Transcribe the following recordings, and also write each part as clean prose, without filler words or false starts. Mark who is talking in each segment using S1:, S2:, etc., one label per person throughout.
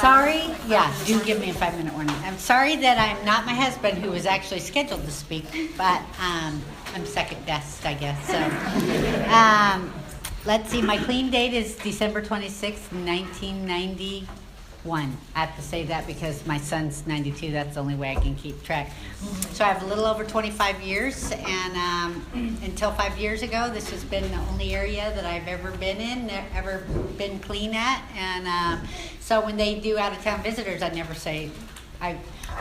S1: sorry. Yeah, do give me a 5-minute warning. I'm sorry that I'm not my husband, who was actually scheduled to speak, but I'm second best, I guess. So, let's see. My clean date is December 26th, 1991. I have to say that because my son's 92. That's the only way I can keep track. So I have a little over 25 years, and until 5 years ago, this has been the only area that I've ever been in, ever been clean at. And so when they do out-of-town visitors, I never say, I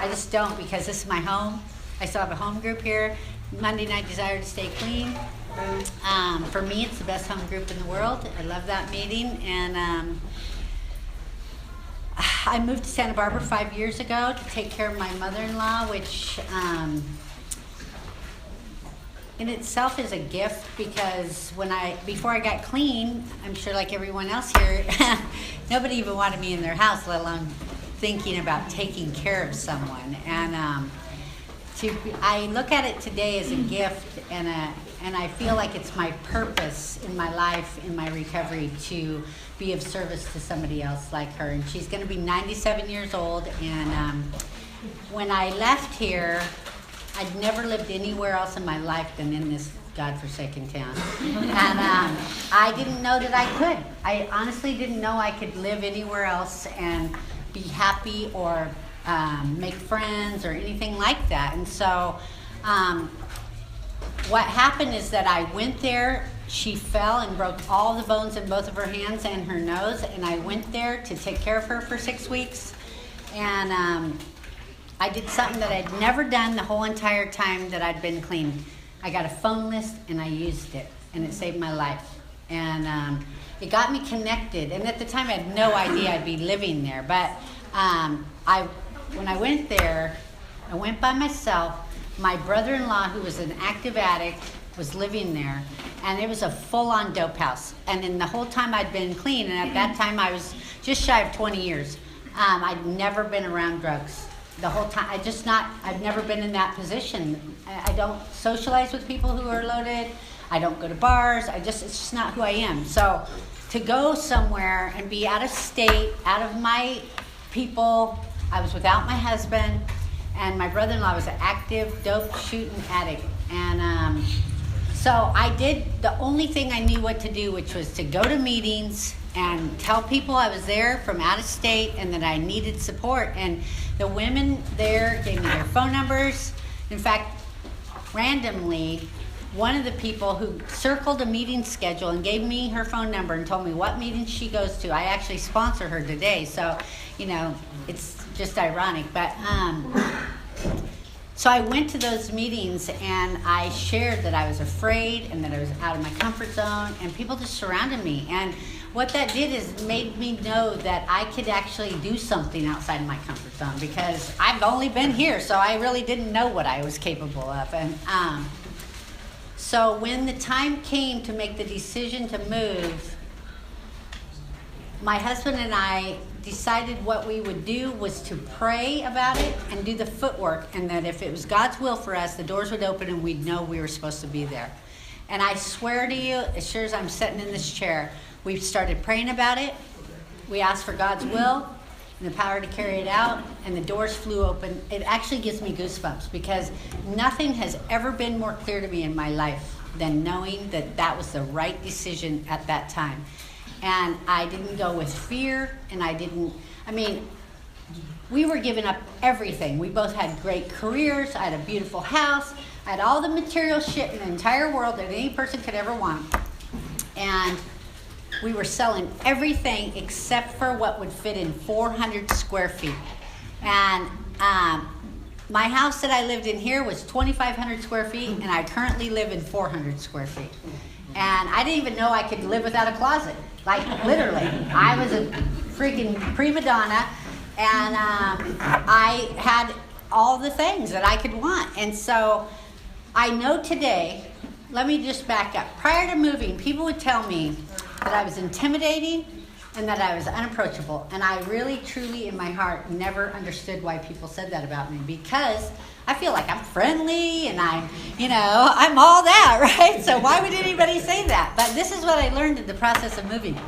S1: just don't, because this is my home. I still have a home group here. Monday Night Desire to Stay Clean. For me, it's the best home group in the world. I love that meeting. And I moved to Santa Barbara 5 years ago to take care of my mother-in-law, which in itself is a gift, because before I got clean, I'm sure like everyone else here, nobody even wanted me in their house, let alone thinking about taking care of someone. And I look at it today as a gift, and I feel like it's my purpose in my life, in my recovery, to be of service to somebody else like her. And she's going to be 97 years old. And when I left here, I'd never lived anywhere else in my life than in this godforsaken town. And I didn't know that I could. I honestly didn't know I could live anywhere else and be happy or make friends or anything like that. And so what happened is that I went there. She fell and broke all the bones in both of her hands and her nose, and I went there to take care of her for 6 weeks. And I did something that I'd never done the whole entire time that I'd been clean. I got a phone list and I used it, and it saved my life. And it got me connected. And at the time, I had no idea I'd be living there. But when I went there, I went by myself. My brother-in-law, who was an active addict, was living there, and it was a full-on dope house. And in the whole time I'd been clean, and at that time I was just shy of 20 years. I'd never been around drugs the whole time. I've never been in that position. I don't socialize with people who are loaded. I don't go to bars. It's just not who I am. So to go somewhere and be out of state, out of my people, I was without my husband, and my brother-in-law was an active dope shooting addict. And so I did the only thing I knew what to do, which was to go to meetings and tell people I was there from out of state and that I needed support. And the women there gave me their phone numbers. In fact, randomly, one of the people who circled a meeting schedule and gave me her phone number and told me what meetings she goes to. I actually sponsor her today, so, it's just ironic. But so I went to those meetings and I shared that I was afraid and that I was out of my comfort zone, and people just surrounded me. And what that did is made me know that I could actually do something outside of my comfort zone, because I've only been here, so I really didn't know what I was capable of. And so when the time came to make the decision to move, my husband and I decided what we would do was to pray about it and do the footwork, and that if it was God's will for us, the doors would open and we'd know we were supposed to be there. And I swear to you, as sure as I'm sitting in this chair, we started praying about it. We asked for God's will and the power to carry it out, and the doors flew open. It actually gives me goosebumps, because nothing has ever been more clear to me in my life than knowing that that was the right decision at that time. And I didn't go with fear, and we were giving up everything. We both had great careers. I had a beautiful house. I had all the material shit in the entire world that any person could ever want. And we were selling everything except for what would fit in 400 square feet. And my house that I lived in here was 2,500 square feet, and I currently live in 400 square feet. And I didn't even know I could live without a closet. Like, literally. I was a freaking prima donna, and I had all the things that I could want. And so I know today, let me just back up. Prior to moving, people would tell me that I was intimidating and that I was unapproachable. And I really, truly, in my heart, never understood why people said that about me, because I feel like I'm friendly and I'm all that, right? So why would anybody say that? But this is what I learned in the process of moving.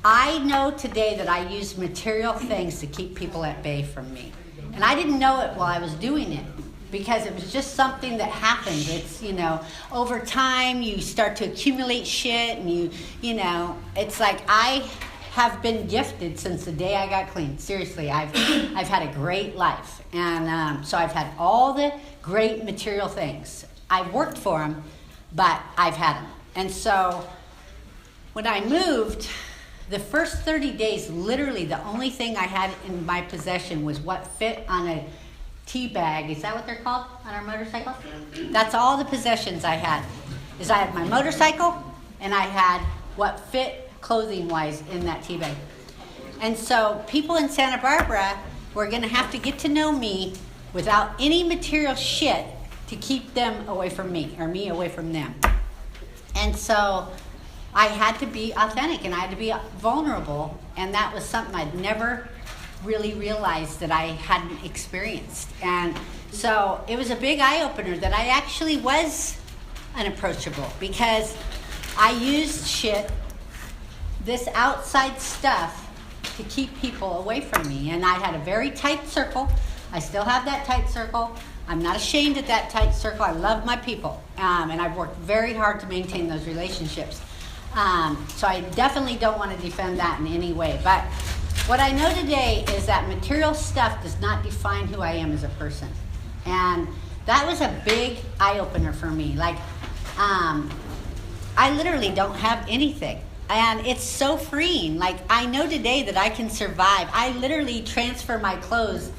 S1: I know today that I use material things to keep people at bay from me. And I didn't know it while I was doing it, because it was just something that happened. It's, over time you start to accumulate shit, and you know, it's like I have been gifted since the day I got clean. Seriously, I've had a great life. And so I've had all the great material things. I've worked for them, but I've had them. And so when I moved, the first 30 days, literally the only thing I had in my possession was what fit on a tea bag. Is that what they're called on our motorcycles? That's all the possessions I had. Is I had my motorcycle, and I had what fit clothing-wise in that tea bag. And so people in Santa Barbara were going to have to get to know me without any material shit to keep them away from me, or me away from them. And so I had to be authentic, and I had to be vulnerable, and that was something I'd never really realized that I hadn't experienced. And so it was a big eye-opener that I actually was unapproachable, because I used shit, this outside stuff, to keep people away from me. And I had a very tight circle. I still have that tight circle. I'm not ashamed of that tight circle. I love my people, and I've worked very hard to maintain those relationships. So I definitely don't want to defend that in any way. But what I know today is that material stuff does not define who I am as a person. And that was a big eye-opener for me. Like, I literally don't have anything. And it's so freeing. Like, I know today that I can survive. I literally transfer my clothes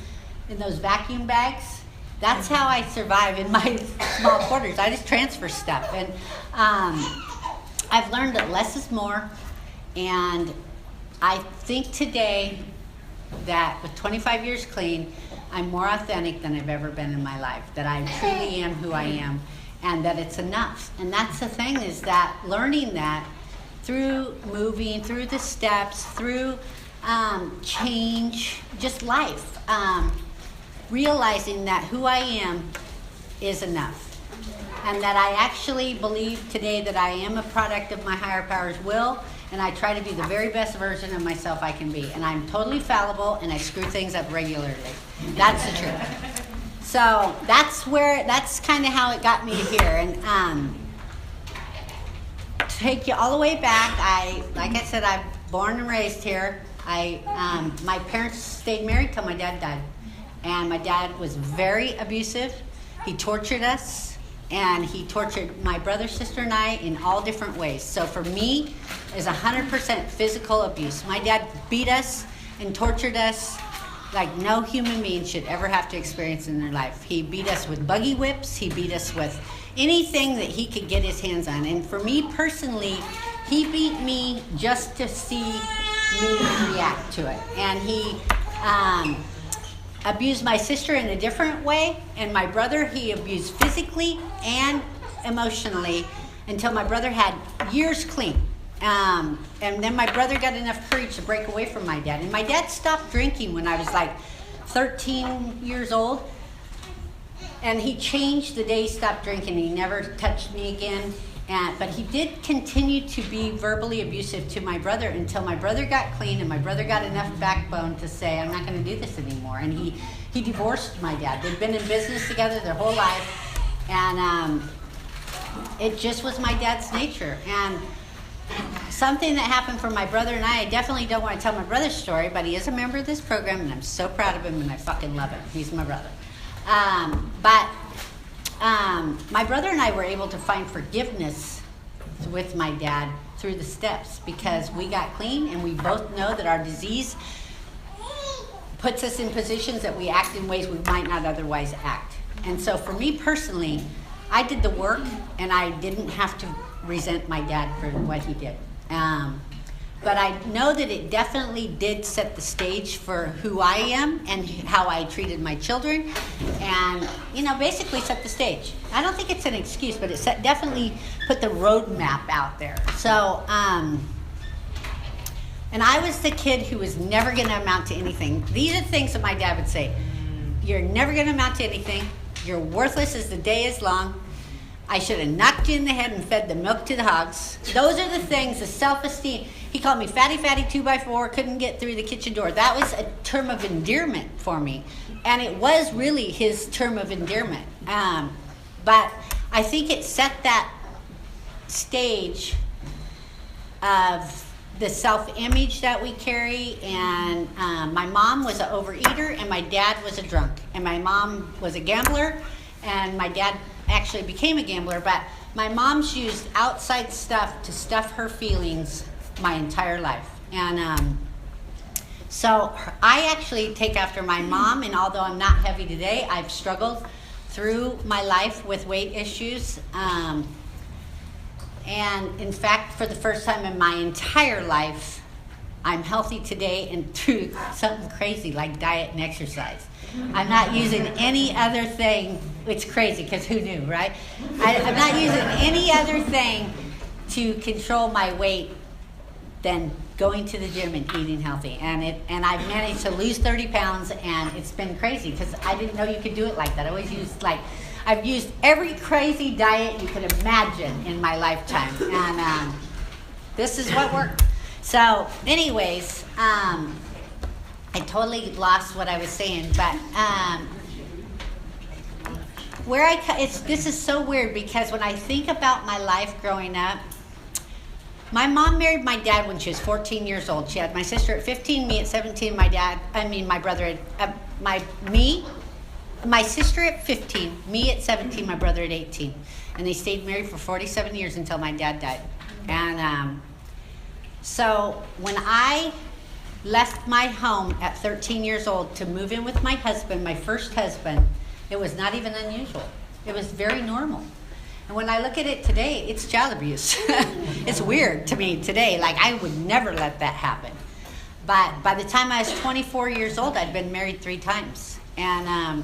S1: in those vacuum bags. That's how I survive in my small quarters. I just transfer stuff. And I've learned that less is more. And I think today that with 25 years clean, I'm more authentic than I've ever been in my life. That I truly am who I am, and that it's enough. And that's the thing, is that learning that through moving, through the steps, through change, just life. Realizing that who I am is enough. And that I actually believe today that I am a product of my higher power's will, and I try to be the very best version of myself I can be. And I'm totally fallible, and I screw things up regularly. That's the truth. So that's kind of how it got me to here. And to take you all the way back, like I said, I'm born and raised here. My parents stayed married till my dad died. And my dad was very abusive. He tortured us, and he tortured my brother, sister, and I in all different ways. So for me, it's 100% physical abuse. My dad beat us and tortured us like no human being should ever have to experience in their life. He beat us with buggy whips. He beat us with anything that he could get his hands on. And for me personally, he beat me just to see me react to it. And he abused my sister in a different way, and my brother he abused physically and emotionally until my brother had years clean. And then my brother got enough courage to break away from my dad. And my dad stopped drinking when I was like 13 years old. And he changed the day he stopped drinking. He never touched me again. But he did continue to be verbally abusive to my brother until my brother got clean, and my brother got enough backbone to say, I'm not going to do this anymore. And he divorced my dad. They'd been in business together their whole life. And it just was my dad's nature. And something that happened for my brother and I definitely don't want to tell my brother's story, but he is a member of this program, and I'm so proud of him, and I fucking love him. He's my brother. My brother and I were able to find forgiveness with my dad through the steps, because we got clean, and we both know that our disease puts us in positions that we act in ways we might not otherwise act. And so for me personally, I did the work, and I didn't have to resent my dad for what he did. But I know that it definitely did set the stage for who I am and how I treated my children, and basically set the stage. I don't think it's an excuse, but it definitely put the roadmap out there. So, and I was the kid who was never going to amount to anything. These are things that my dad would say. You're never going to amount to anything. You're worthless as the day is long. I should have knocked you in the head and fed the milk to the hogs. Those are the things, the self-esteem. He called me fatty 2x4, couldn't get through the kitchen door. That was a term of endearment for me. And it was really his term of endearment. But I think it set that stage of the self-image that we carry. And my mom was an overeater, and my dad was a drunk. And my mom was a gambler, and my dad actually became a gambler. But my mom's used outside stuff to stuff her feelings my entire life. And so I actually take after my mom, and although I'm not heavy today, I've struggled through my life with weight issues. And in fact, for the first time in my entire life, I'm healthy today and through something crazy like diet and exercise. I'm not using any other thing. It's crazy because who knew, right? I'm not using any other thing to control my weight than going to the gym and eating healthy. And I've managed to lose 30 pounds, and it's been crazy because I didn't know you could do it like that. I've used every crazy diet you could imagine in my lifetime, and this is what worked. So anyways, I totally lost what I was saying, but this is so weird because when I think about my life growing up, my mom married my dad when she was 14 years old. She had my sister at 15, me at 17, my brother at, my sister at 15, me at 17, my brother at 18. And they stayed married for 47 years until my dad died. And so when I left my home at 13 years old to move in with my husband, my first husband, it was not even unusual. It was very normal. And when I look at it today, it's child abuse. It's weird to me today. Like, I would never let that happen. But by the time I was 24 years old, I'd been married 3 times. And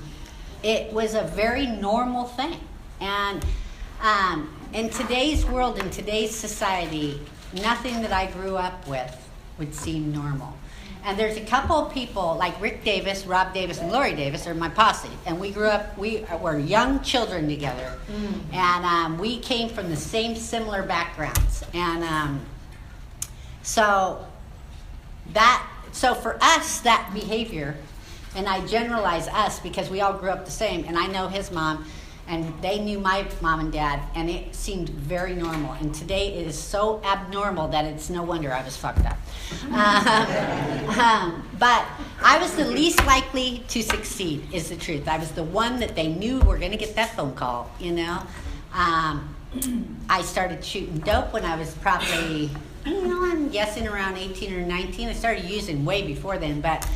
S1: it was a very normal thing. And in today's world, in today's society, nothing that I grew up with would seem normal. And there's a couple of people, like Rick Davis, Rob Davis, and Lori Davis are my posse. And we grew up, we were young children together. And we came from the same similar backgrounds. And so for us, that behavior, and I generalize us because we all grew up the same, and I know his mom, and they knew my mom and dad, and it seemed very normal. And today it is so abnormal that it's no wonder I was fucked up. But I was the least likely to succeed, is the truth. I was the one that they knew were going to get that phone call, you know. I started shooting dope when I was probably, I'm guessing around 18 or 19. I started using way before then, but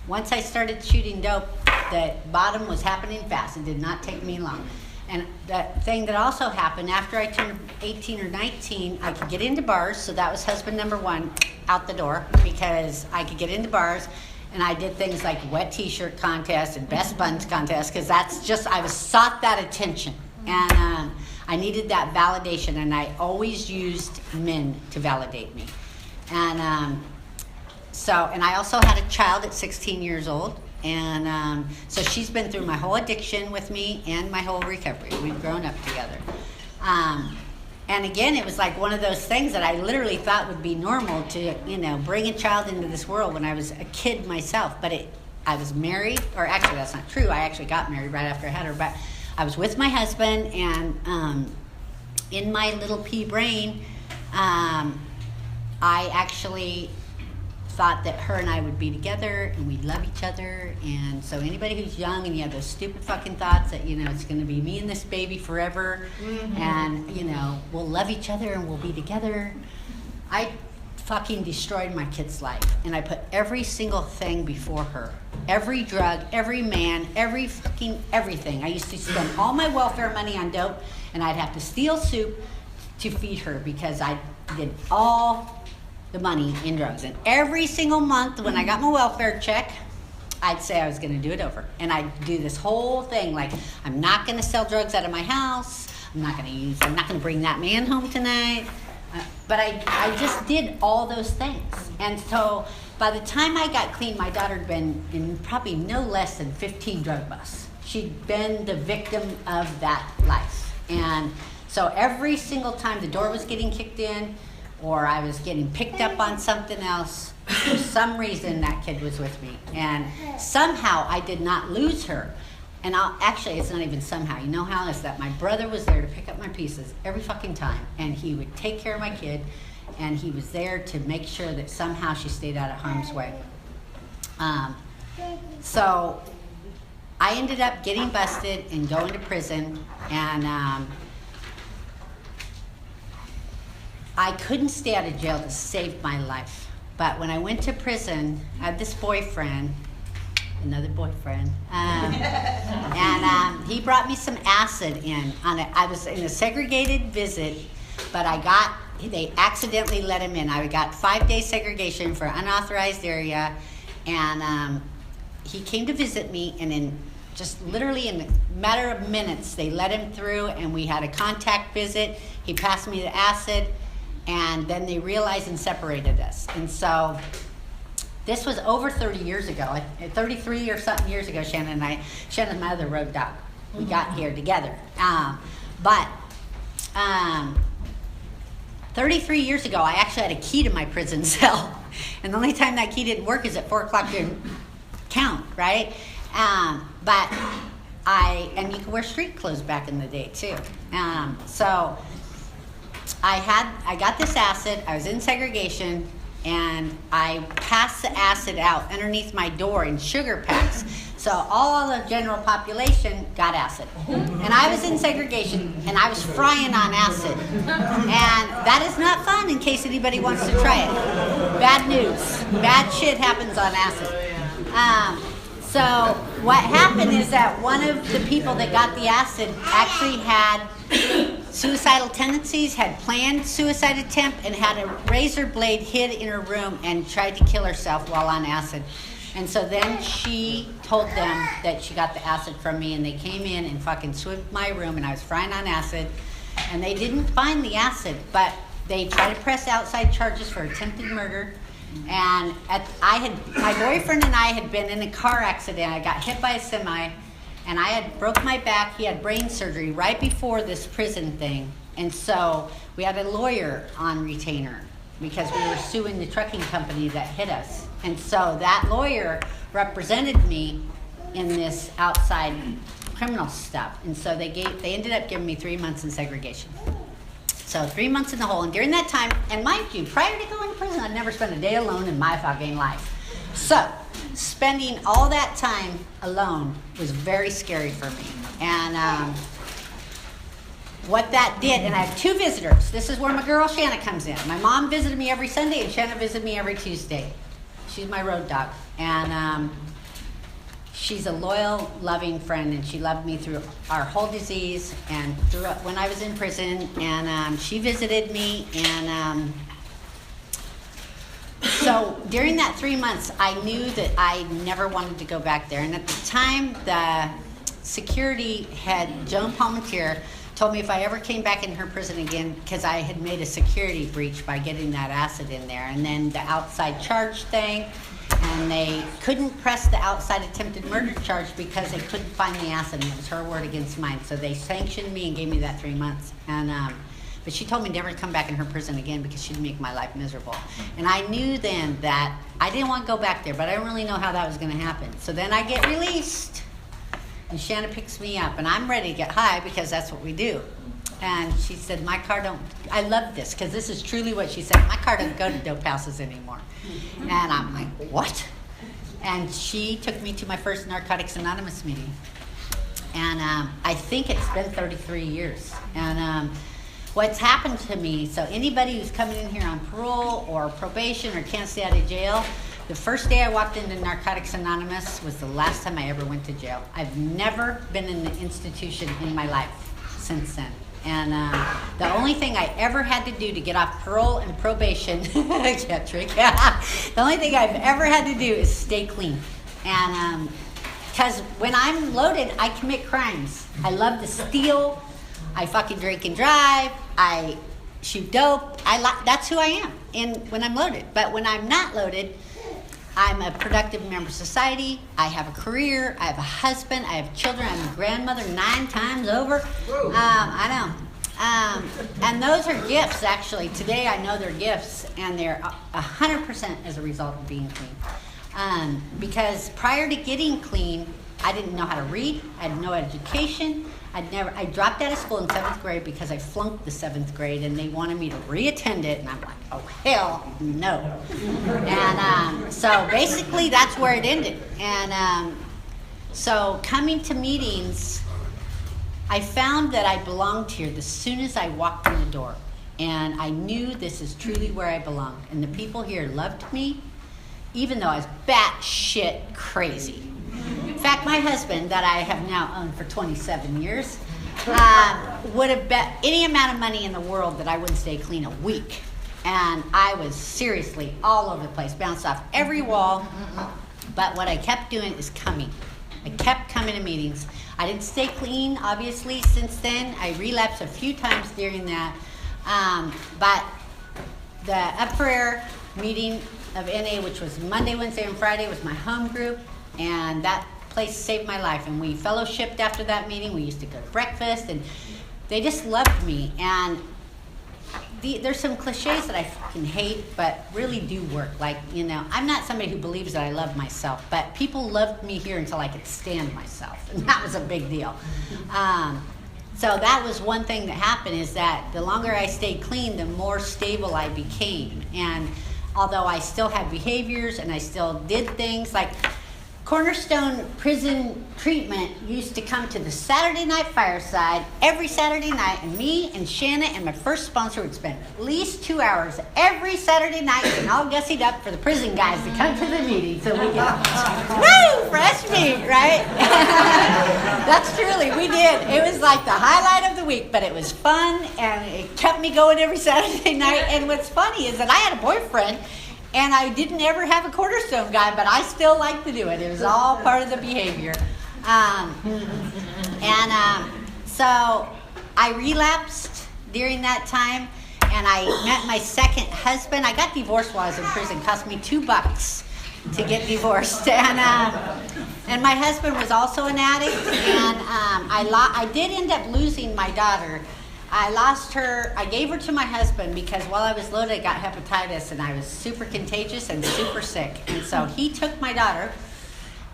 S1: once I started shooting dope, the bottom was happening fast. It did not take me long. And the thing that also happened, after I turned 18 or 19, I could get into bars. So that was husband number 1 out the door, because I could get into bars. And I did things like wet t-shirt contests and best buns contests, because I was sought that attention. And I needed that validation, and I always used men to validate me. And and I also had a child at 16 years old. And so she's been through my whole addiction with me and my whole recovery. We've grown up together. And again, it was like one of those things that I literally thought would be normal to, bring a child into this world when I was a kid myself. But I was married, or actually that's not true. I actually got married right after I had her. But I was with my husband, and in my little pea brain, I actually thought that her and I would be together and we'd love each other. And so anybody who's young and you have those stupid fucking thoughts that, it's going to be me and this baby forever, and, we'll love each other and we'll be together. I fucking destroyed my kid's life, and I put every single thing before her. Every drug, every man, everything. I used to spend all my welfare money on dope, and I'd have to steal soup to feed her because I did all the money in drugs. And every single month when I got my welfare check, I'd say I was going to do it over. And I'd do this whole thing like, I'm not going to sell drugs out of my house. I'm not going to bring that man home tonight. But I just did all those things. And so by the time I got clean, my daughter had been in probably no less than 15 drug busts. she'd been the victim of that life. And so every single time the door was getting kicked in or I was getting picked up on something else, for some reason that kid was with me. And somehow I did not lose her. And actually, it's not even somehow. You know how? It's that my brother was there to pick up my pieces every fucking time. And he would take care of my kid. And he was there to make sure that somehow she stayed out of harm's way. So I ended up getting busted and going to prison. And I couldn't stay out of jail to save my life. But when I went to prison, I had this boyfriend, another boyfriend, and he brought me some acid in. I was in a segregated visit, but they accidentally let him in. I got 5-day segregation for unauthorized area, and he came to visit me, and literally in a matter of minutes, they let him through, and we had a contact visit. He passed me the acid, and then they realized and separated us. And so this was over 30 years ago, 33 or something years ago, Shannon's my other road dog. We got here together. But 33 years ago, I actually had a key to my prison cell. And the only time that key didn't work is at 4 o'clock didn't count, right? And you could wear street clothes back in the day too. So I got this acid, I was in segregation, and I passed the acid out underneath my door in sugar packs. So all the general population got acid. And I was in segregation, and I was frying on acid. And that is not fun in case anybody wants to try it. Bad news. Bad shit happens on acid. So what happened is that one of the people that got the acid actually had suicidal tendencies, had planned suicide attempt, and had a razor blade hid in her room and tried to kill herself while on acid. And so then she told them that she got the acid from me, and they came in and fucking swept my room, and I was frying on acid, and they didn't find the acid, but they tried to press outside charges for attempted murder. And my boyfriend and I had been in a car accident. I got hit by a semi, and I had broke my back. He had brain surgery right before this prison thing. And so we had a lawyer on retainer because we were suing the trucking company that hit us. And so that lawyer represented me in this outside criminal stuff. And so they ended up giving me 3 months in segregation. So 3 months in the hole. And during that time, and mind you, prior to going to prison, I'd never spent a day alone in my fucking life. So spending all that time alone was very scary for me. And what that did, and I have 2 visitors. This is where my girl Shanna comes in. My mom visited me every Sunday, and Shanna visited me every Tuesday. She's my road dog. And she's a loyal, loving friend, and she loved me through our whole disease and when I was in prison. And she visited me, and so during that 3 months, I knew that I never wanted to go back there. And at the time, the security head, Joan Palmentier, told me if I ever came back in her prison again, because I had made a security breach by getting that acid in there. And then the outside charge thing, and they couldn't press the outside attempted murder charge because they couldn't find the acid, and it was her word against mine. So they sanctioned me and gave me that 3 months. And but she told me never to come back in her prison again because she'd make my life miserable. And I knew then that I didn't want to go back there, but I didn't really know how that was going to happen. So then I get released, and Shanna picks me up, and I'm ready to get high because that's what we do. And she said, my car don't, I love this because this is truly what she said, my car doesn't go to dope houses anymore. And I'm like, what? And she took me to my first Narcotics Anonymous meeting. And I think it's been 33 years. And what's happened to me, so anybody who's coming in here on parole or probation or can't stay out of jail, the first day I walked into Narcotics Anonymous was the last time I ever went to jail. I've never been in an institution in my life since then. And the only thing I ever had to do to get off parole and probation, yeah, trick. The only thing I've ever had to do is stay clean. And because when I'm loaded, I commit crimes. I love to steal. I fucking drink and drive. I shoot dope. That's who I am when I'm loaded. But when I'm not loaded, I'm a productive member of society. I have a career. I have a husband. I have children. I'm a grandmother 9 times over. I know. And those are gifts, actually. Today I know they're gifts, and they're 100% as a result of being clean. Because prior to getting clean, I didn't know how to read. I had no education. I dropped out of school in 7th grade because I flunked the 7th grade, and they wanted me to re-attend it, and I'm like, oh, hell no. And so basically that's where it ended. And so coming to meetings, I found that I belonged here as soon as I walked in the door. And I knew this is truly where I belonged. And the people here loved me, even though I was batshit crazy. In fact, my husband, that I have now owned for 27 years, would have bet any amount of money in the world that I wouldn't stay clean a week. And I was seriously all over the place, bounced off every wall. But what I kept doing is coming. I kept coming to meetings. I didn't stay clean, obviously, since then. I relapsed a few times during that. But the Up for Air meeting of NA, which was Monday, Wednesday, and Friday, was my home group. And that place saved my life, and we fellowshipped after that meeting. We used to go to breakfast, and they just loved me. And there's some cliches that I fucking hate, but really do work. Like, you know, I'm not somebody who believes that I love myself, but people loved me here until I could stand myself, and that was a big deal. So that was one thing that happened, is that the longer I stayed clean, the more stable I became. And although I still had behaviors and I still did things, like Cornerstone Prison Treatment used to come to the Saturday night fireside every Saturday night, and me and Shanna and my first sponsor would spend at least 2 hours every Saturday night getting all gussied up for the prison guys to come to the meeting so we get woo, fresh meat, right? That's truly, we did. It was like the highlight of the week, but it was fun, and it kept me going every Saturday night. And what's funny is that I had a boyfriend, and I didn't ever have a Cornerstone guy, but I still liked to do it. It was all part of the behavior. So I relapsed during that time, and I met my second husband. I got divorced while I was in prison. It cost me $2 to get divorced. And my husband was also an addict, and I did end up losing my daughter. I lost her. I gave her to my husband because while I was loaded, I got hepatitis, and I was super contagious and super sick. And so he took my daughter,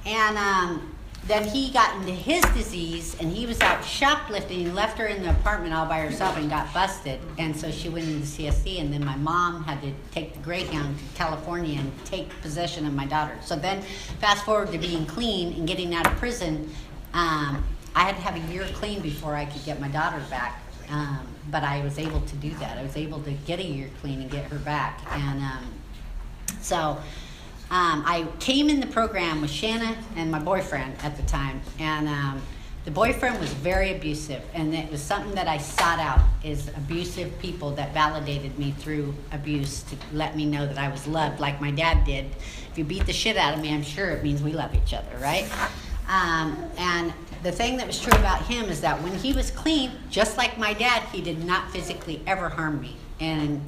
S1: and then he got into his disease, and he was out shoplifting and left her in the apartment all by herself and got busted. And so she went into CSC, and then my mom had to take the Greyhound to California and take possession of my daughter. So then fast forward to being clean and getting out of prison, I had to have a year clean before I could get my daughter back. But I was able to do that. I was able to get a year clean and get her back. And so I came in the program with Shanna and my boyfriend at the time. And the boyfriend was very abusive. And it was something that I sought out, is abusive people that validated me through abuse to let me know that I was loved, like my dad did. If you beat the shit out of me, I'm sure it means we love each other, right? And the thing that was true about him is that when he was clean, just like my dad, he did not physically ever harm me. And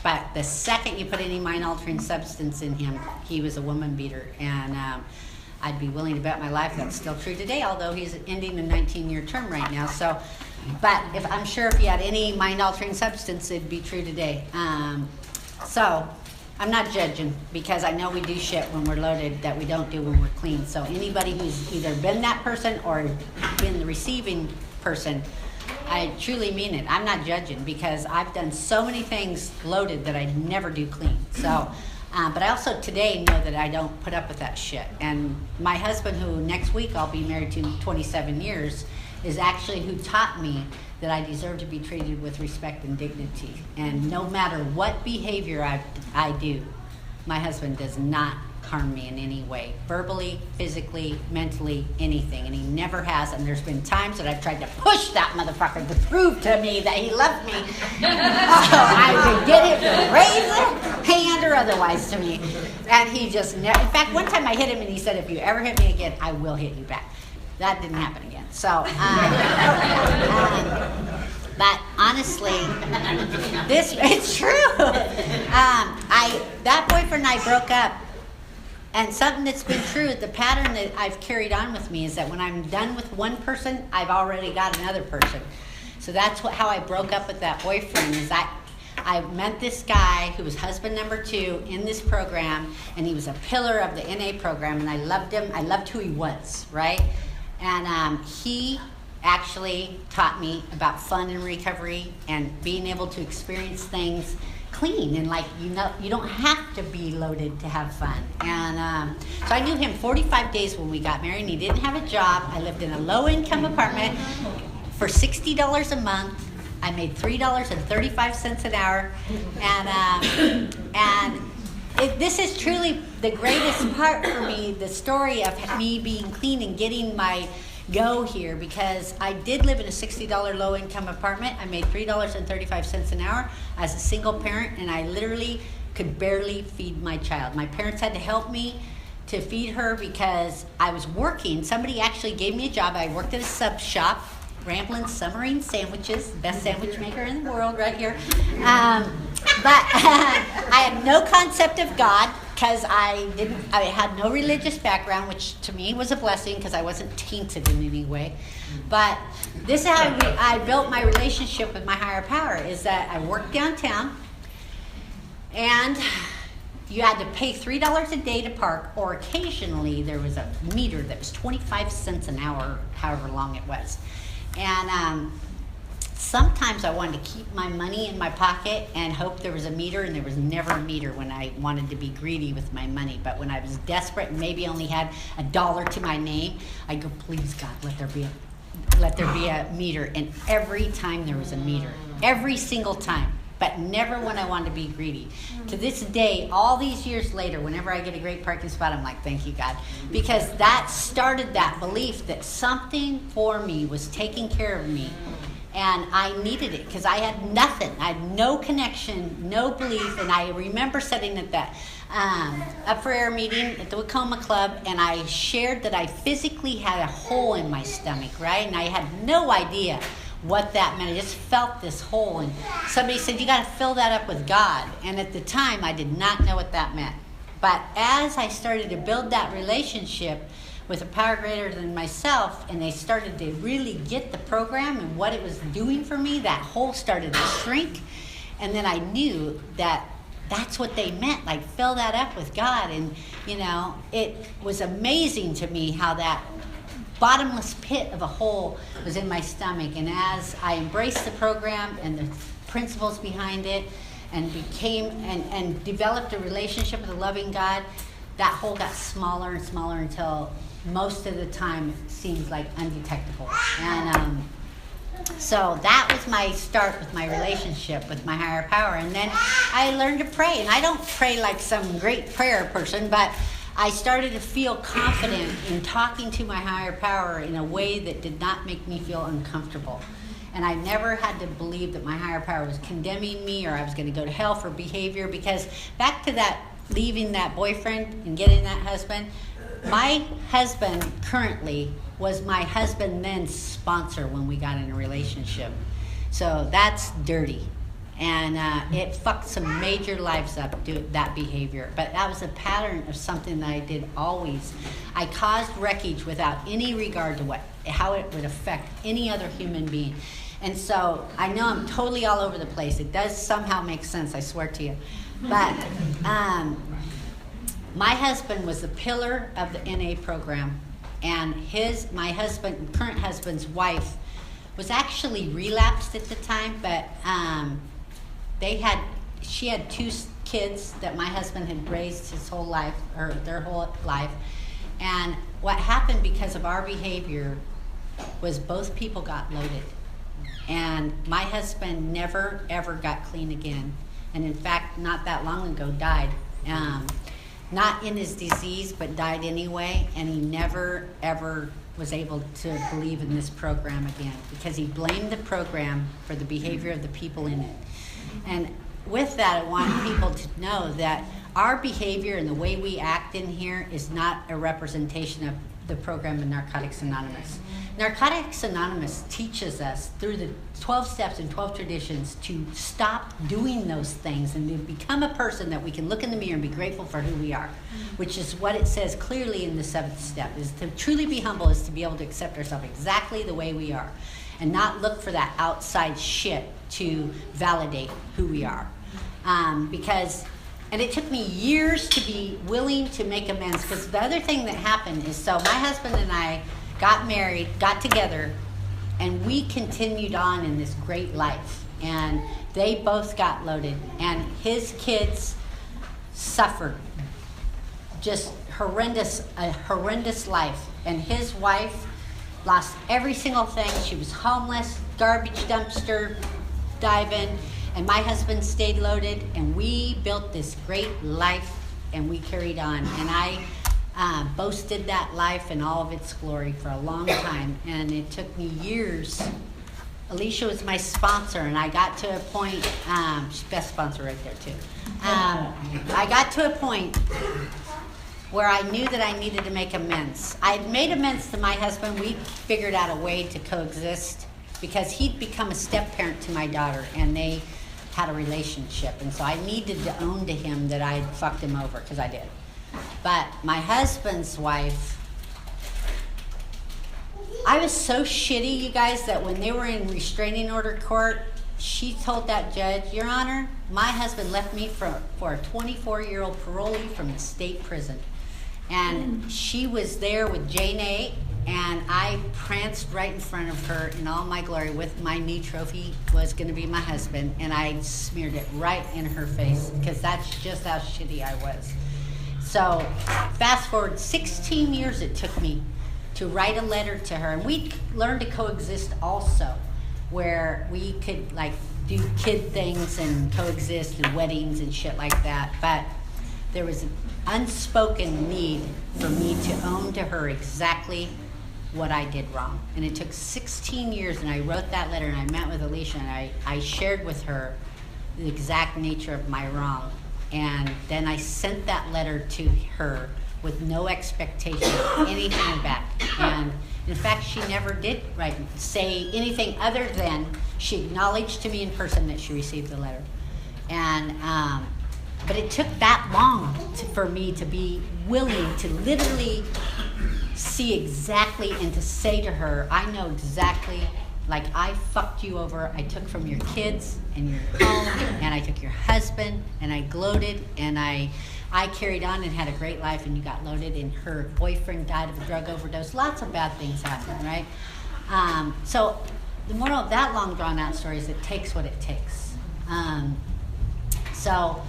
S1: but the second you put any mind-altering substance in him, he was a woman beater. And I'd be willing to bet my life that's still true today, although he's ending a 19-year term right now. So, but I'm sure if he had any mind-altering substance, it'd be true today. So I'm not judging, because I know we do shit when we're loaded that we don't do when we're clean. So anybody who's either been that person or been the receiving person, I truly mean it. I'm not judging, because I've done so many things loaded that I never do clean. So, but I also today know that I don't put up with that shit. And my husband, who next week I'll be married to 27 years, is actually who taught me that I deserve to be treated with respect and dignity. And no matter what behavior I do, my husband does not harm me in any way, verbally, physically, mentally, anything. And he never has. And there's been times that I've tried to push that motherfucker to prove to me that he loved me. I could get him to raise a hand or otherwise to me. And he just never. In fact, one time I hit him and he said, if you ever hit me again, I will hit you back. That didn't happen again. So, but honestly, it's true. That boyfriend and I broke up And something that's been true, the pattern that I've carried on with me is that when I'm done with one person, I've already got another person. So that's how I broke up with that boyfriend, is I met this guy who was husband number 2 in this program, and he was a pillar of the NA program, and I loved him. I loved who he was, right? And he actually taught me about fun and recovery and being able to experience things clean, and like, you don't have to be loaded to have fun. And so I knew him 45 days when we got married, and he didn't have a job. I lived in a low-income apartment for $60 a month. I made $3.35 an hour, and this is truly the greatest part for me, the story of me being clean and getting my go here, because I did live in a $60 low-income apartment. I made $3.35 an hour as a single parent, and I literally could barely feed my child. My parents had to help me to feed her because I was working. Somebody actually gave me a job. I worked at a sub shop, Ramblin' Submarine Sandwiches, best sandwich maker in the world right here. But I had no concept of God, because I had no religious background, which to me was a blessing because I wasn't tainted in any way. But this is how I built my relationship with my higher power, is that I worked downtown, and you had to pay $3 a day to park, or occasionally there was a meter that was 25 cents an hour, however long it was. And sometimes I wanted to keep my money in my pocket and hope there was a meter, and there was never a meter when I wanted to be greedy with my money. But when I was desperate and maybe only had $1 to my name, I'd go, please God, let there be a meter. And every time there was a meter, every single time, but never when I wanted to be greedy. To this day, all these years later, whenever I get a great parking spot, I'm like, thank you, God. Because that started that belief that something for me was taking care of me. And I needed it because I had nothing. I had no connection, no belief. And I remember sitting at that up for air meeting at the Wacoma Club, and I shared that I physically had a hole in my stomach, right? And I had no idea what that meant. I just felt this hole, and somebody said, you got to fill that up with God. And at the time, I did not know what that meant. But as I started to build that relationship with a power greater than myself, and they started to really get the program and what it was doing for me, that hole started to shrink. And then I knew that that's what they meant, like fill that up with God. And it was amazing to me how that bottomless pit of a hole was in my stomach. And as I embraced the program and the principles behind it, and became and developed a relationship with a loving God, that hole got smaller and smaller until most of the time it seems like undetectable. And so that was my start with my relationship with my higher power. And then I learned to pray. And I don't pray like some great prayer person, but I started to feel confident in talking to my higher power in a way that did not make me feel uncomfortable. And I never had to believe that my higher power was condemning me or I was going to go to hell for behavior, because back to that leaving that boyfriend and getting that husband, my husband currently was my husband then's sponsor when we got in a relationship. So that's dirty. And it fucked some major lives up, that behavior. But that was a pattern of something that I did always. I caused wreckage without any regard to how it would affect any other human being. And so I know I'm totally all over the place. It does somehow make sense, I swear to you. But my husband was the pillar of the NA program. And my current husband's wife was actually relapsed at the time, but she had 2 kids that my husband had raised his whole life, or their whole life. And what happened because of our behavior was both people got loaded. And my husband never, ever got clean again. And in fact, not that long ago, died. Not in his disease, but died anyway. And he never, ever was able to believe in this program again, because he blamed the program for the behavior of the people in it. And with that, I want people to know that our behavior and the way we act in here is not a representation of the program in Narcotics Anonymous. Narcotics Anonymous teaches us through the 12 steps and 12 traditions to stop doing those things and to become a person that we can look in the mirror and be grateful for who we are, which is what it says clearly in the 7th step, is to truly be humble is to be able to accept ourselves exactly the way we are and not look for that outside shit to validate who we are. And it took me years to be willing to make amends, because the other thing that happened is, so my husband and I got married, got together, and we continued on in this great life. And they both got loaded, and his kids suffered just a horrendous life. And his wife lost every single thing. She was homeless, garbage dumpster diving. And my husband stayed loaded, and we built this great life, and we carried on. And I boasted that life in all of its glory for a long time, and it took me years. Alicia was my sponsor, and I got to a point, she's best sponsor right there too. I got to a point where I knew that I needed to make amends. I had made amends to my husband. We figured out a way to coexist, because he'd become a step-parent to my daughter, and they had a relationship. And so I needed to own to him that I'd fucked him over, because I did. But my husband's wife, I was so shitty, you guys, that when they were in restraining order court, she told that judge, Your Honor, my husband left me for a 24-year-old parolee from the state prison. And she was there with Jane A., and I pranced right in front of her in all my glory with my knee trophy was going to be my husband, and I smeared it right in her face, because that's just how shitty I was. So fast forward 16 years it took me to write a letter to her, and we learned to coexist also, where we could like do kid things and coexist and weddings and shit like that. But there was an unspoken need for me to own to her exactly what I did wrong. And it took 16 years, and I wrote that letter, and I met with Alicia, and I shared with her the exact nature of my wrong. And then I sent that letter to her with no expectation of anything back. And in fact, she never did say anything other than she acknowledged to me in person that she received the letter. And but it took that long for me to be willing to literally see exactly and to say to her, I know exactly, like, I fucked you over. I took from your kids and your home, and I took your husband, and I gloated, and I carried on and had a great life, and you got loaded, and her boyfriend died of a drug overdose. Lots of bad things happened, right? So the moral of that long drawn out story is it takes what it takes. So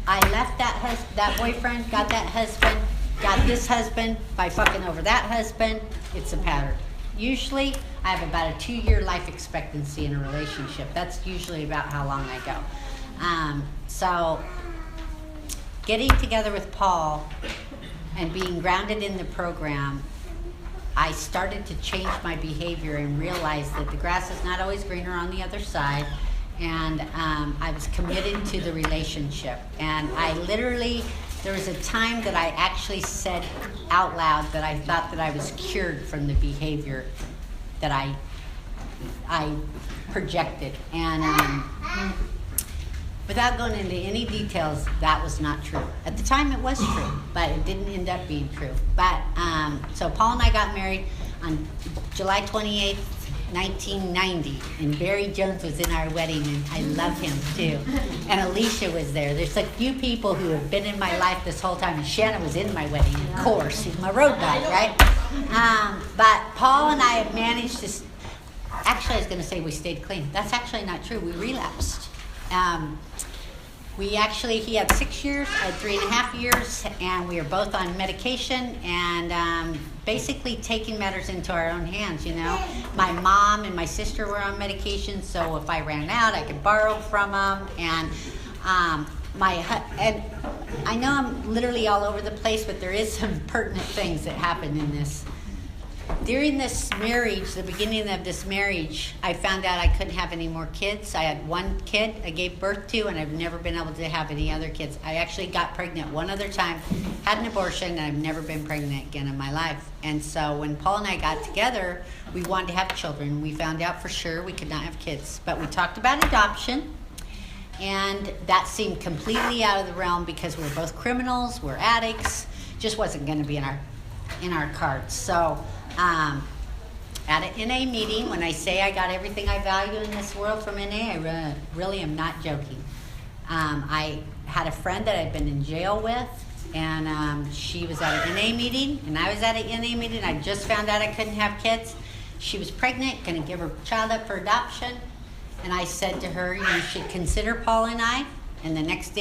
S1: I left that boyfriend, got that husband, got this husband by fucking over that husband. It's a pattern. Usually, I have about a 2-year life expectancy in a relationship. That's usually about how long I go. So, getting together with Paul and being grounded in the program, I started to change my behavior and realize that the grass is not always greener on the other side. And I was committed to the relationship. And I literally, there was a time that I actually said out loud that I thought that I was cured from the behavior that I projected. And without going into any details, that was not true. At the time it was true, but it didn't end up being true. But so Paul and I got married on July 28th, 1990, and Barry Jones was in our wedding, and I love him too. And Alicia was there. There's a few people who have been in my life this whole time, and Shanna was in my wedding, of course. He's my road dog, right? But Paul and I have managed to, actually I was going to say we stayed clean. That's actually not true. We relapsed. He had 6 years, I had 3.5 years, and we were both on medication and basically taking matters into our own hands, you know. My mom and my sister were on medication, so if I ran out, I could borrow from them. And and I know I'm literally all over the place, but there is some pertinent things that happened in this. during this marriage, the beginning of this marriage, I found out I couldn't have any more kids. I had one kid I gave birth to, and I've never been able to have any other kids. I actually got pregnant one other time, had an abortion, and I've never been pregnant again in my life. And so when Paul and I got together, we wanted to have children. We found out for sure we could not have kids. But we talked about adoption, and that seemed completely out of the realm because we were both criminals, we're addicts. Just wasn't going to be in our cards. So at an NA meeting, when I say I got everything I value in this world from NA, I really am not joking. I had a friend that I'd been in jail with, and she was at an NA meeting, and I was at an NA meeting. I just found out I couldn't have kids. She was pregnant, going to give her child up for adoption, and I said to her, you should consider Paul and I. And the next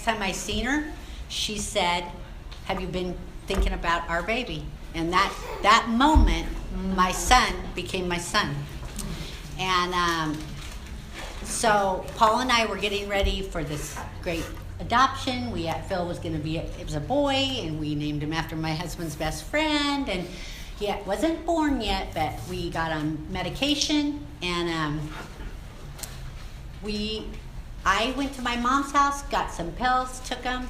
S1: time I seen her, she said, have you been thinking about our baby? And that moment, my son became my son. And so Paul and I were getting ready for this great adoption. Phil was going to be, it was a boy, and we named him after my husband's best friend. And he wasn't born yet, but we got on medication. And I went to my mom's house, got some pills, took them,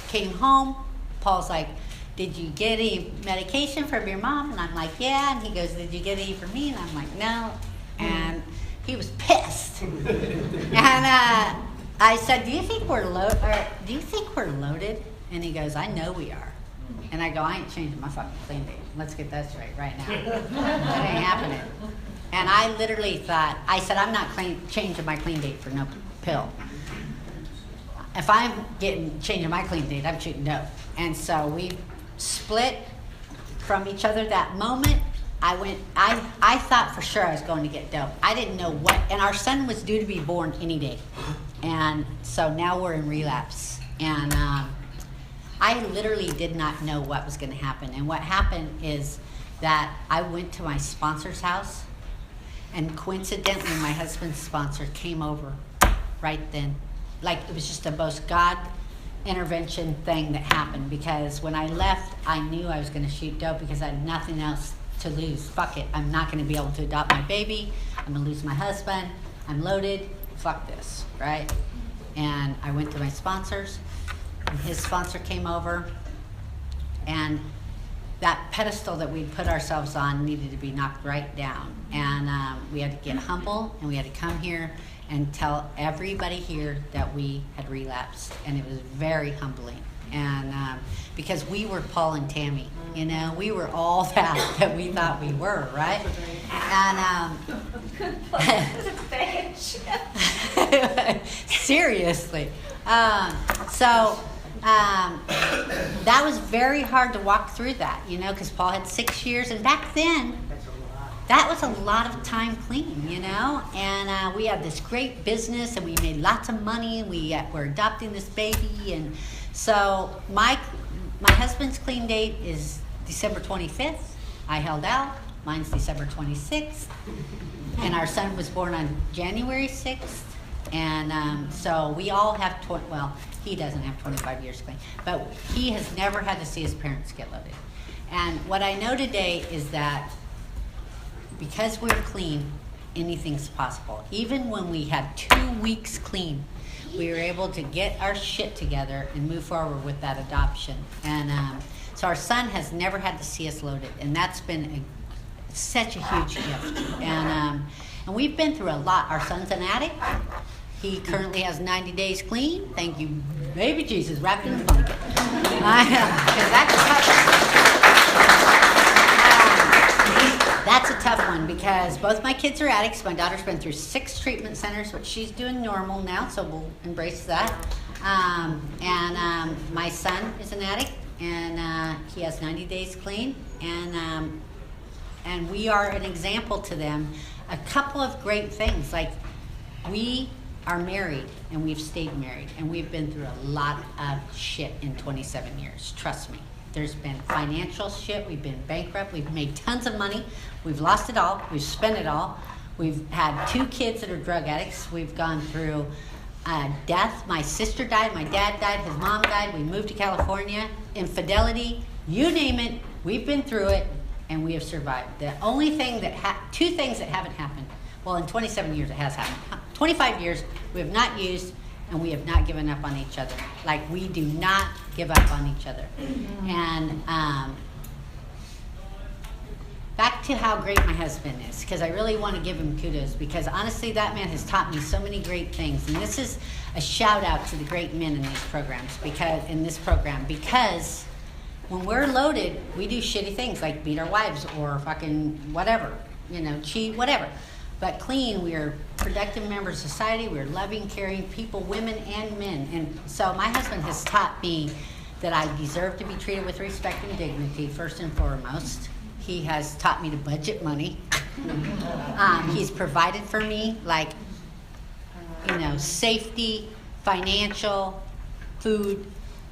S1: came home. Paul's like, did you get any medication from your mom? And I'm like, yeah. And he goes, did you get any from me? And I'm like, no. And he was pissed. And I said, do you think we're loaded? And he goes, I know we are. And I go, I ain't changing my fucking clean date. Let's get that straight right now. That ain't happening. And I literally thought, I said, I'm not changing my clean date for no pill. If I'm changing my clean date, I'm shooting dope. And so we split from each other that moment. I thought for sure I was going to get dope. I didn't know what, and our son was due to be born any day. And so now we're in relapse. And I literally did not know what was going to happen. And what happened is that I went to my sponsor's house, and coincidentally my husband's sponsor came over right then. Like, it was just the most God intervention thing that happened, because when I left, I knew I was going to shoot dope because I had nothing else to lose. Fuck it. I'm not going to be able to adopt my baby. I'm going to lose my husband. I'm loaded. Fuck this, right? And I went to my sponsors, and his sponsor came over, and that pedestal that we'd put ourselves on needed to be knocked right down. And we had to get humble, and we had to come here and tell everybody here that we had relapsed. And it was very humbling. And because we were Paul and Tammy, we were all that we thought we were, right? And seriously. So that was very hard to walk through that, because Paul had 6 years, and back then, that was a lot of time clean, and we had this great business, and we made lots of money, and we were adopting this baby. And so my husband's clean date is December 25th. I held out. Mine's December 26th. And our son was born on January 6th. And so we all have, he doesn't have 25 years clean, but he has never had to see his parents get loaded. And what I know today is that because we're clean, anything's possible. Even when we had 2 weeks clean, we were able to get our shit together and move forward with that adoption. And so our son has never had to see us loaded, and that's been such a huge gift. And we've been through a lot. Our son's an addict. He currently has 90 days clean. Thank you, baby Jesus, wrapped in the blanket. Because that's a tough one. That's a tough one, because both my kids are addicts. My daughter's been through 6 treatment centers, which she's doing normal now, so we'll embrace that. And my son is an addict, and he has 90 days clean. And we are an example to them. A couple of great things, like we are married, and we've stayed married, and we've been through a lot of shit in 27 years. Trust me. There's been financial shit. We've been bankrupt. We've made tons of money. We've lost it all. We've spent it all. We've had 2 kids that are drug addicts. We've gone through death. My sister died. My dad died. His mom died. We moved to California. Infidelity. You name it. We've been through it. and we have survived. The only thing two things that haven't happened, well, in 27 years it has happened. 25 years we have not used, and we have not given up on each other. Like, we do not give up on each other. And back to how great my husband is, because I really want to give him kudos, because honestly, that man has taught me so many great things. And this is a shout out to the great men in these programs, because when we're loaded, we do shitty things like beat our wives or fucking whatever, cheat, whatever. But clean, we are productive members of society. We're loving, caring people, women and men. And so my husband has taught me that I deserve to be treated with respect and dignity, first and foremost. He has taught me to budget money. He's provided for me, like, safety, financial, food.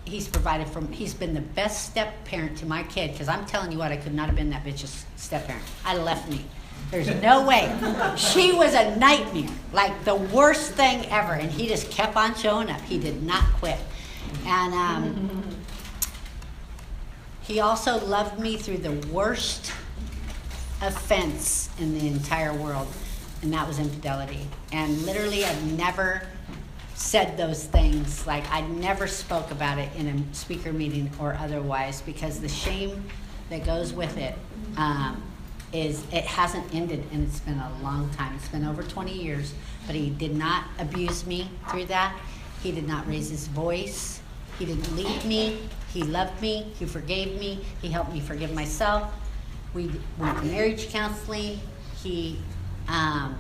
S1: He's been the best step parent to my kid, because I'm telling you what, I could not have been that bitch's step parent. I left me. There's no way. She was a nightmare, like the worst thing ever, and he just kept on showing up. He did not quit. And he also loved me through the worst offense in the entire world, and that was infidelity. And literally, I've never said those things. Like, I never spoke about it in a speaker meeting or otherwise, because the shame that goes with it is it hasn't ended, and it's been a long time. It's been over 20 years, but he did not abuse me through that. He did not raise his voice. He didn't leave me. He loved me. He forgave me. He helped me forgive myself. We went to marriage counseling. And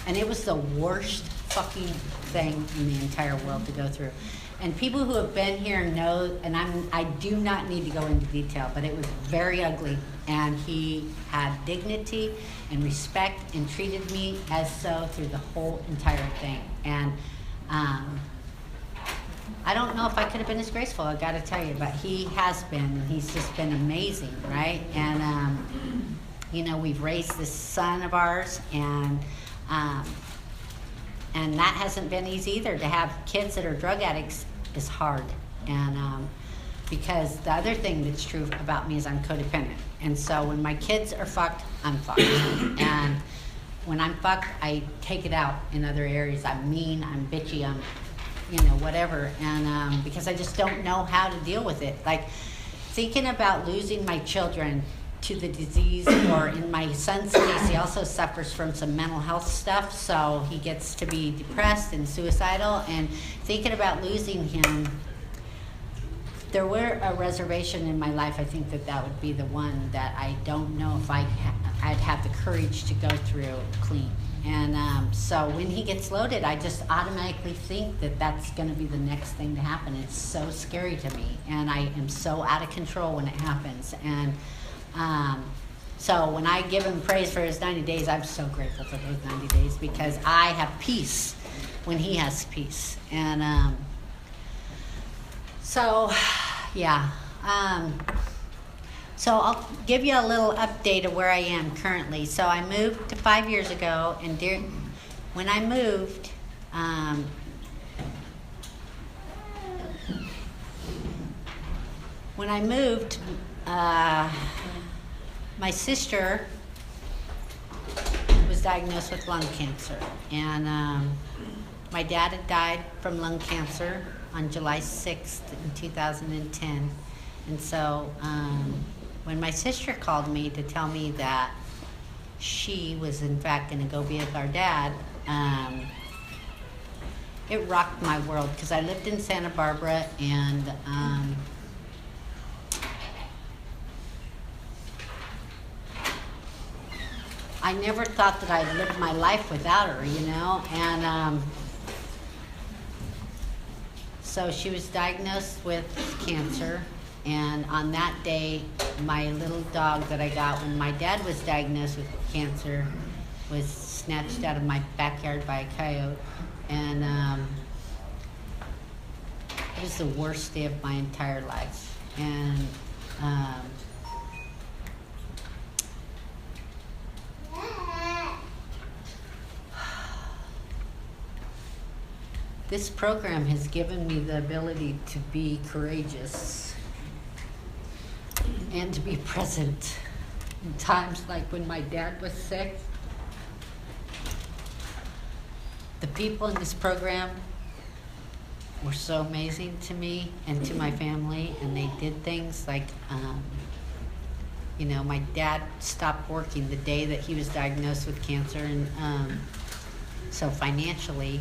S1: it was the worst fucking thing in the entire world to go through. And people who have been here know, and I do not need to go into detail, but it was very ugly. And he had dignity and respect and treated me as so through the whole entire thing. And I don't know if I could have been as graceful, I gotta tell you, but he has been, and he's just been amazing, right? And, we've raised this son of ours, and that hasn't been easy either. To have kids that are drug addicts is hard. And because the other thing that's true about me is I'm codependent. And so when my kids are fucked, I'm fucked. And when I'm fucked, I take it out in other areas. I'm mean, I'm bitchy, I'm, whatever. And because I just don't know how to deal with it. Like, thinking about losing my children to the disease, or in my son's case, he also suffers from some mental health stuff, so he gets to be depressed and suicidal. And thinking about losing him, there were a reservation in my life. I think that would be the one that I don't know if I'd have the courage to go through clean. And so when he gets loaded, I just automatically think that that's going to be the next thing to happen. It's so scary to me, and I am so out of control when it happens. And so when I give him praise for his 90 days, I'm so grateful for those 90 days, because I have peace when he has peace. And so, yeah. So I'll give you a little update of where I am currently. So I moved to 5 years ago, and when I moved, my sister was diagnosed with lung cancer, and my dad had died from lung cancer on July 6th in 2010. And so when my sister called me to tell me that she was in fact going to go be with our dad, it rocked my world, because I lived in Santa Barbara, and I never thought that I'd live my life without her, and so she was diagnosed with cancer. And on that day, my little dog that I got when my dad was diagnosed with cancer was snatched out of my backyard by a coyote. And it was the worst day of my entire life. And this program has given me the ability to be courageous and to be present in times like when my dad was sick. The people in this program were so amazing to me and to my family, and they did things like, you know, my dad stopped working the day that he was diagnosed with cancer, and so financially,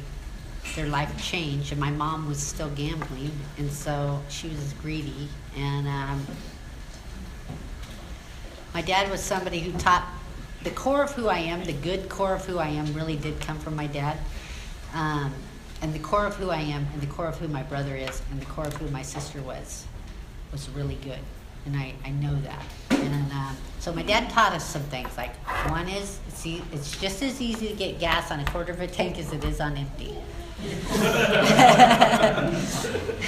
S1: their life changed, and my mom was still gambling, and so she was greedy, and my dad was somebody who taught the core of who I am, the good core of who I am really did come from my dad. And the core of who I am, and the core of who my brother is, and the core of who my sister was really good. And I know that. And so my dad taught us some things. Like, one is, it's just as easy to get gas on a quarter of a tank as it is on empty.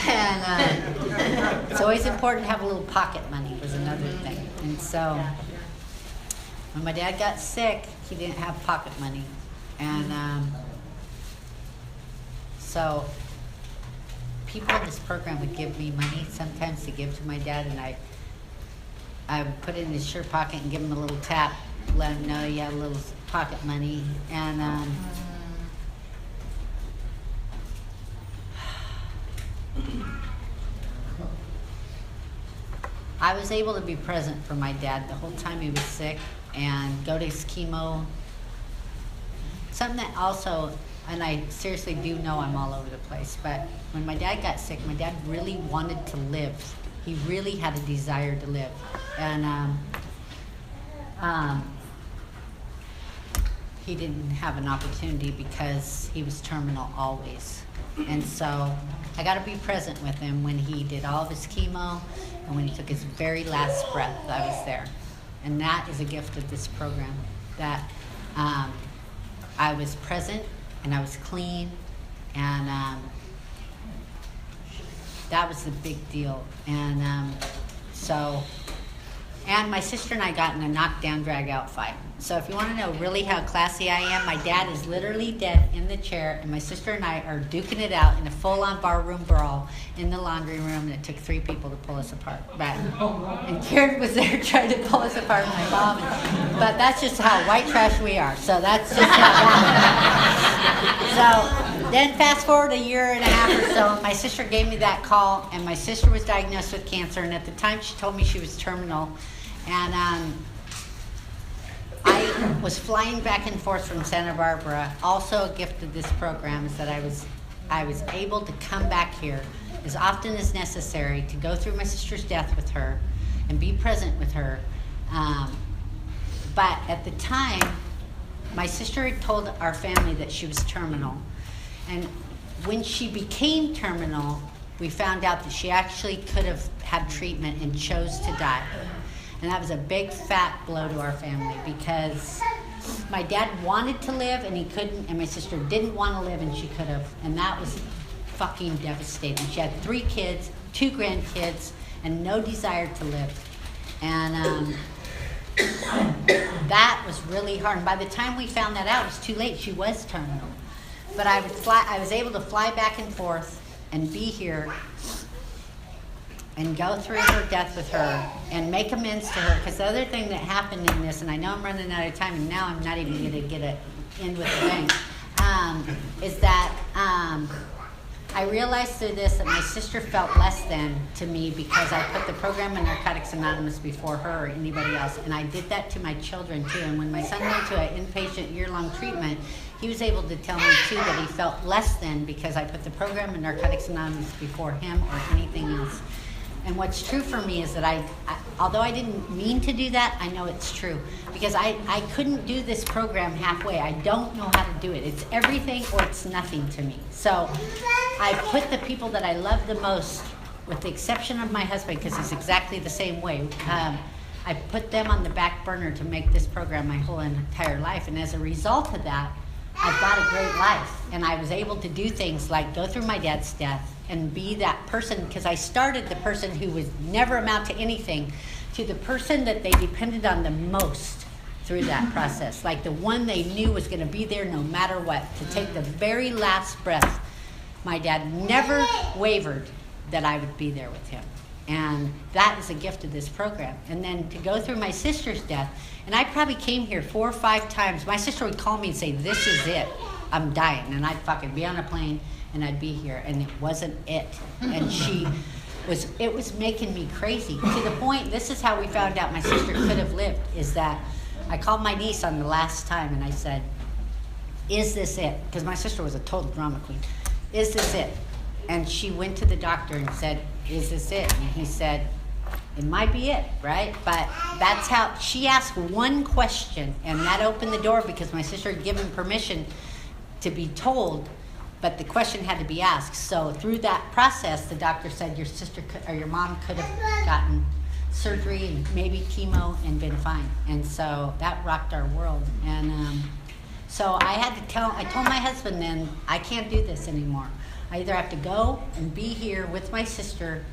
S1: And it's always important to have a little pocket money was another thing. And so when my dad got sick, he didn't have pocket money. And so people in this program would give me money sometimes to give to my dad, and I would put it in his shirt pocket and give him a little tap, let him know he had a little pocket money. And I was able to be present for my dad the whole time he was sick and go to his chemo. Something that also, and I seriously do know I'm all over the place, but when my dad got sick, my dad really wanted to live. He really had a desire to live. And he didn't have an opportunity because he was terminal always. And so I got to be present with him when he did all of his chemo and when he took his very last breath. I was there. And that is a gift of this program, that I was present and I was clean, and that was the big deal. And and my sister and I got in a knockdown, drag-out fight. So if you want to know really how classy I am, my dad is literally dead in the chair, and my sister and I are duking it out in a full-on barroom brawl in the laundry room, and it took 3 people to pull us apart. But, and Karen was there trying to pull us apart, my mom. But that's just how white trash we are. So that's just how that. So then fast forward a year and a half or so, my sister gave me that call, and my sister was diagnosed with cancer, and at the time she told me she was terminal. And I was flying back and forth from Santa Barbara. Also a gift of this program is that I was able to come back here as often as necessary to go through my sister's death with her and be present with her. But at the time, my sister had told our family that she was terminal. And when she became terminal, we found out that she actually could have had treatment and chose to die. And that was a big fat blow to our family, because my dad wanted to live and he couldn't, and my sister didn't want to live and she could have. And that was fucking devastating. She had 3 kids, 2 grandkids, and no desire to live. And that was really hard. And by the time we found that out, it was too late. She was terminal. But I was able to fly back and forth and be here and go through her death with her and make amends to her. Because the other thing that happened in this, and I know I'm running out of time, and now I'm not even going to get it in with the thing, is that I realized through this that my sister felt less than to me because I put the program in Narcotics Anonymous before her or anybody else. And I did that to my children too. And when my son went to an inpatient year-long treatment, he was able to tell me too that he felt less than because I put the program in Narcotics Anonymous before him or anything else. And what's true for me is that I although I didn't mean to do that, I know it's true. Because I couldn't do this program halfway. I don't know how to do it. It's everything or it's nothing to me. So I put the people that I love the most, with the exception of my husband, because he's exactly the same way, I put them on the back burner to make this program my whole entire life. And as a result of that, I've got a great life. And I was able to do things like go through my dad's death and be that person, because I started the person who would never amount to anything to the person that they depended on the most through that process. Like the one they knew was going to be there no matter what, to take the very last breath. My dad never wavered that I would be there with him. And that is a gift of this program. And then to go through my sister's death, and I probably came here 4 or 5 times. My sister would call me and say, this is it. I'm dying. And I'd fucking be on a plane and I'd be here. And it wasn't it. And it was making me crazy. To the point, this is how we found out my sister could have lived, is that I called my niece on the last time and I said, is this it? Because my sister was a total drama queen. Is this it? And she went to the doctor and said, is this it? And he said, it might be it, right? But that's how, she asked one question, and that opened the door because my sister had given permission to be told, but the question had to be asked. So through that process, the doctor said your sister or your mom could have gotten surgery and maybe chemo and been fine. And so that rocked our world. And so I told my husband then, I can't do this anymore. I either have to go and be here with my sister,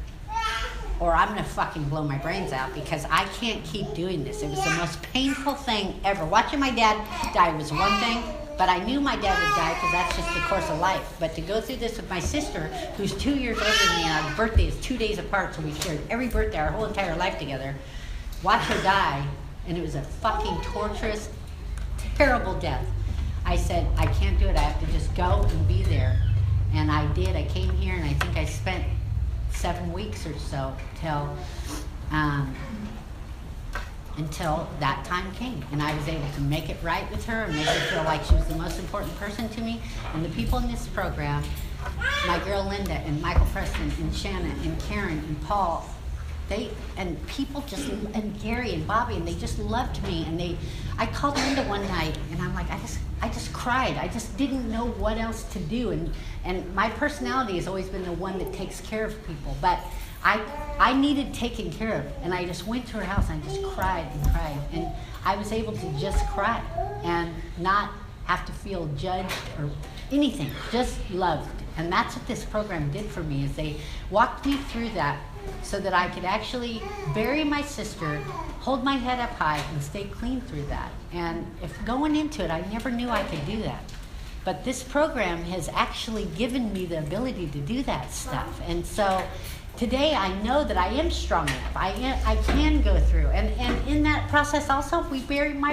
S1: or I'm gonna fucking blow my brains out, because I can't keep doing this. It was the most painful thing ever. Watching my dad die was one thing, but I knew my dad would die because that's just the course of life. But to go through this with my sister, who's 2 years older than me, and our birthday is 2 days apart, so we shared every birthday our whole entire life together, watch her die, and it was a fucking torturous, terrible death. I said, I can't do it. I have to just go and be there. And I did. I came here, and I think I spent 7 weeks or so until that time came. And I was able to make it right with her and make her feel like she was the most important person to me. And the people in this program, my girl Linda and Michael Preston and Shannon and Karen and Paul, and people just, and Gary and Bobby, and they just loved me. And I called Linda one night, and I'm like, I just cried. I just didn't know what else to do. And my personality has always been the one that takes care of people. But I needed taken care of. And I just went to her house, and I just cried and cried. And I was able to just cry and not have to feel judged or anything, just loved. And that's what this program did for me, is they walked me through that so that I could actually bury my sister, hold my head up high, and stay clean through that. And if going into it, I never knew I could do that. But this program has actually given me the ability to do that stuff. And so today I know that I am strong enough. I can go through. And in that process also, we buried my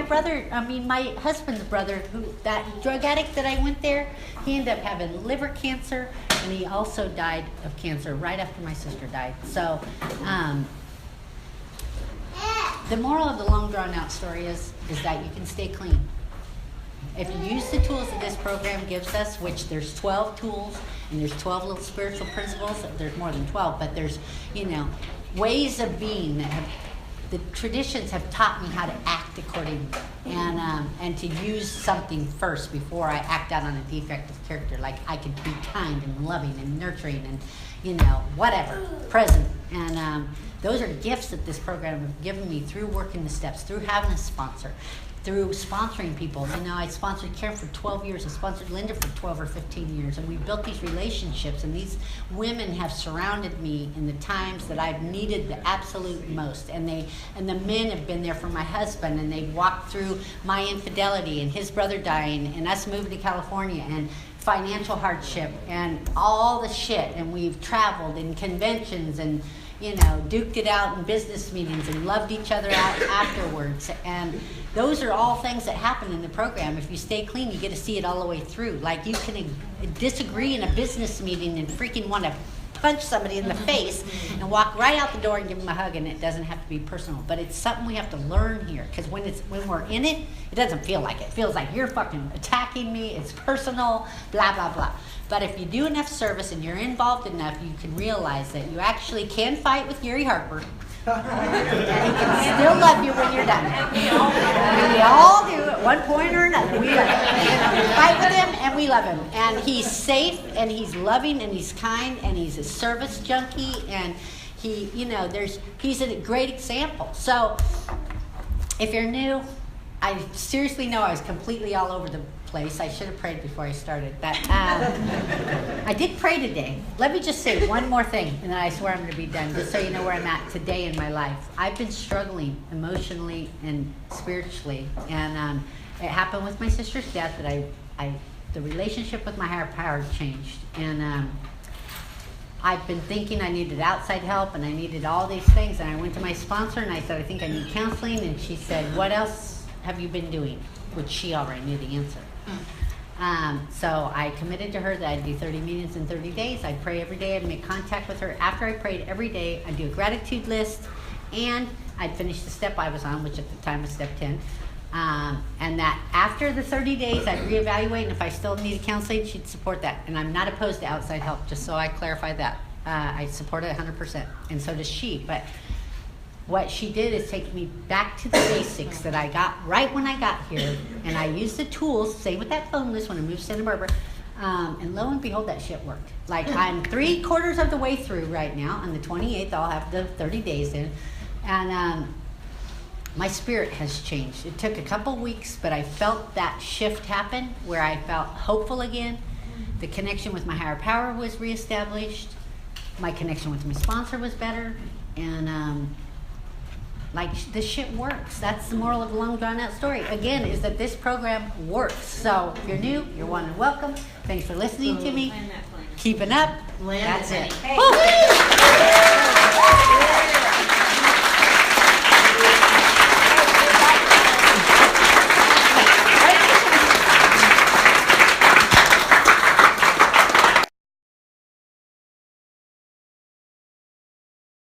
S1: husband's brother, that drug addict that I went there, he ended up having liver cancer, and he also died of cancer right after my sister died. So the moral of the long drawn out story is that you can stay clean. If you use the tools that this program gives us, which there's 12 tools, and there's 12 little spiritual principles, there's more than 12, but there's, ways of being that the traditions have taught me how to act accordingly, and to use something first before I act out on a defective character. Like I could be kind and loving and nurturing and, whatever, present. And those are gifts that this program has given me through working the steps, through having a sponsor, through sponsoring people. I sponsored Karen for 12 years. I sponsored Linda for 12 or 15 years. And we built these relationships. And these women have surrounded me in the times that I've needed the absolute most. And the men have been there for my husband. And they've walked through my infidelity and his brother dying and us moving to California and financial hardship and all the shit. And we've traveled in conventions and duked it out in business meetings and loved each other out afterwards. And those are all things that happen in the program. If you stay clean, you get to see it all the way through. Like you can disagree in a business meeting and freaking want to punch somebody in the face and walk right out the door and give them a hug, and it doesn't have to be personal. But it's something we have to learn here, because when we're in it, it doesn't feel like it. It feels like you're fucking attacking me. It's personal, blah, blah, blah. But if you do enough service and you're involved enough, you can realize that you actually can fight with Gary Harper. And he can still love you when you're done. We all do at one point or another. We fight with him and we love him. And he's safe and he's loving and he's kind and he's a service junkie, and he's a great example. So if you're new, I seriously know I was completely all over the place. I should have prayed before I started. But I did pray today. Let me just say one more thing, and then I swear I'm going to be done, just so you know where I'm at today in my life. I've been struggling emotionally and spiritually, and it happened with my sister's death that the relationship with my higher power changed. And I've been thinking I needed outside help and I needed all these things, and I went to my sponsor and I said, I think I need counseling, and she said, what else have you been doing? Which she already knew the answer. So I committed to her that I'd do 30 meetings in 30 days. I'd pray every day. I'd make contact with her. After I prayed every day, I'd do a gratitude list, and I'd finish the step I was on, which at the time was step 10. And that after the 30 days, I'd reevaluate, and if I still needed counseling, she'd support that. And I'm not opposed to outside help, just so I clarify that. I support it 100%, and so does she. But what she did is take me back to the basics that I got right when I got here, and I used the tools, same with that phone list when I moved to Santa Barbara, and lo and behold, that shit worked. Like, I'm 3/4 of the way through right now. On the 28th, I'll have the 30 days in, and my spirit has changed. It took a couple weeks, but I felt that shift happen where I felt hopeful again. The connection with my higher power was reestablished. My connection with my sponsor was better, and like, this shit works. That's the moral of the long drawn out story. Again, is that this program works. So if you're new, you're wanted welcome. Thanks for listening to me. Keeping up. That's it. Hey.